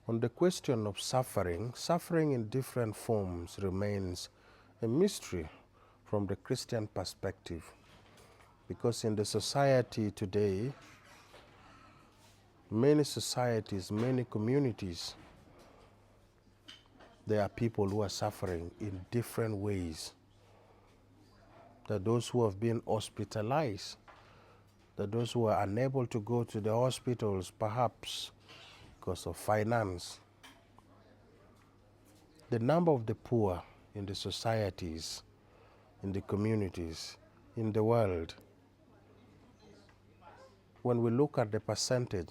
On the question of suffering, suffering in different forms remains a mystery from the Christian perspective. Because in the society today, many societies, many communities, there are people who are suffering in different ways. There are those who have been hospitalized. There are those who are unable to go to the hospitals, perhaps because of finance. The number of the poor in the societies, in the communities, in the world, when we look at the percentage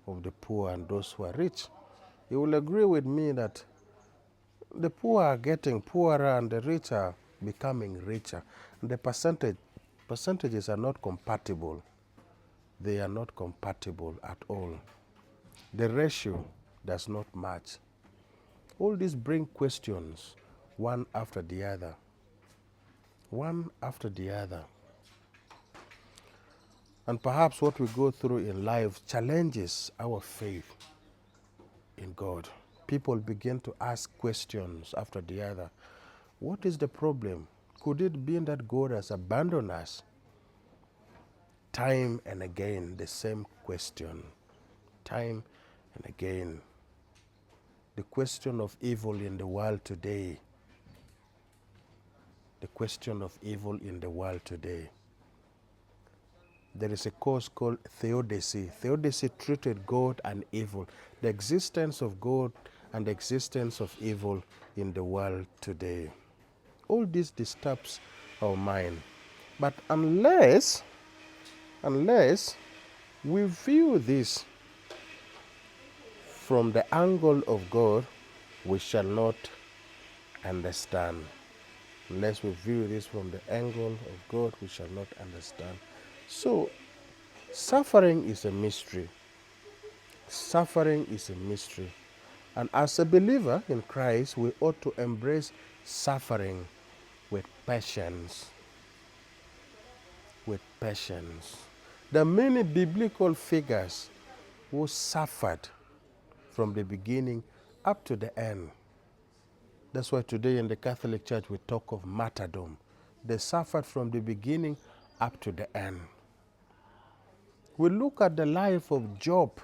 of the poor and those who are rich, you will agree with me that the poor are getting poorer and the rich are becoming richer. And the percentages are not compatible. They are not compatible at all. The ratio does not match. All these bring questions, one after the other. One after the other. And perhaps what we go through in life challenges our faith in God. People begin to ask questions after the other. What is the problem? Could it be that God has abandoned us? Time and again, the same question. Time and again. The question of evil in the world today. The question of evil in the world today. There is a course called theodicy. Theodicy treated God and evil, the existence of God and the existence of evil in the world today. All this disturbs our mind. But unless we view this from the angle of God, we shall not understand. Unless we view this from the angle of God, we shall not understand. So, suffering is a mystery. Suffering is a mystery. And as a believer in Christ, we ought to embrace suffering with patience. With patience. There are many biblical figures who suffered from the beginning up to the end. That's why today in the Catholic Church we talk of martyrdom. They suffered from the beginning up to the end. We look at the life of Job.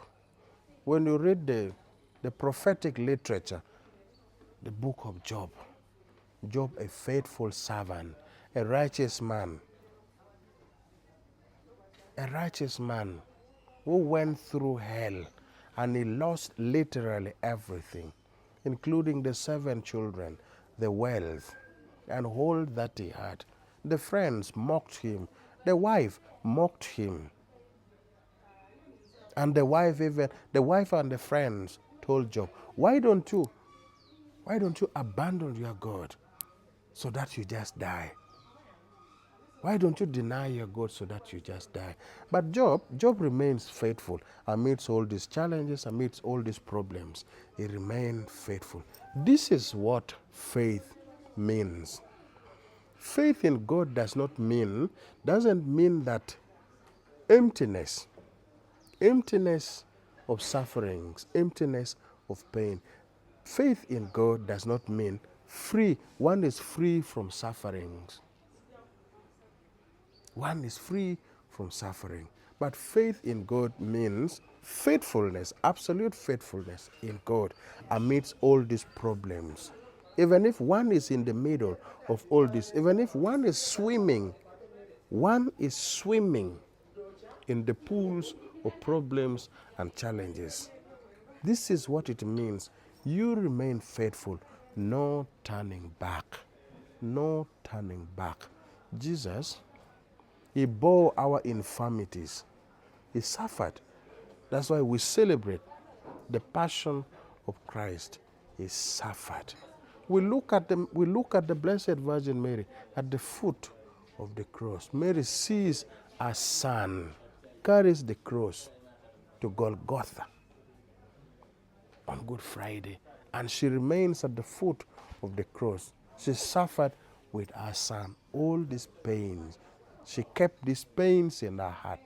When you read the prophetic literature, the book of Job, Job, a faithful servant, a righteous man who went through hell and he lost literally everything, including the 7 children, the wealth, and all that he had. The friends mocked him. The wife mocked him. And the wife and the friends told Job, why don't you abandon your God so that you just die? Why don't you deny your God so that you just die? But Job remains faithful amidst all these challenges, amidst all these problems. He remained faithful. This is what faith means. Faith in God doesn't mean that emptiness of sufferings, emptiness of pain. Faith in God does not mean free. One is free from sufferings. One is free from suffering. But faith in God means faithfulness, absolute faithfulness in God amidst all these problems. Even if one is in the middle of all this, even if one is swimming in the pools of problems and challenges. This is what it means. You remain faithful, no turning back. No turning back. Jesus, he bore our infirmities. He suffered. That's why we celebrate the passion of Christ. He suffered. We look at the Blessed Virgin Mary at the foot of the cross. Mary sees her son, carries the cross to Golgotha on Good Friday, and she remains at the foot of the cross. She suffered with her son all these pains. She kept these pains in her heart.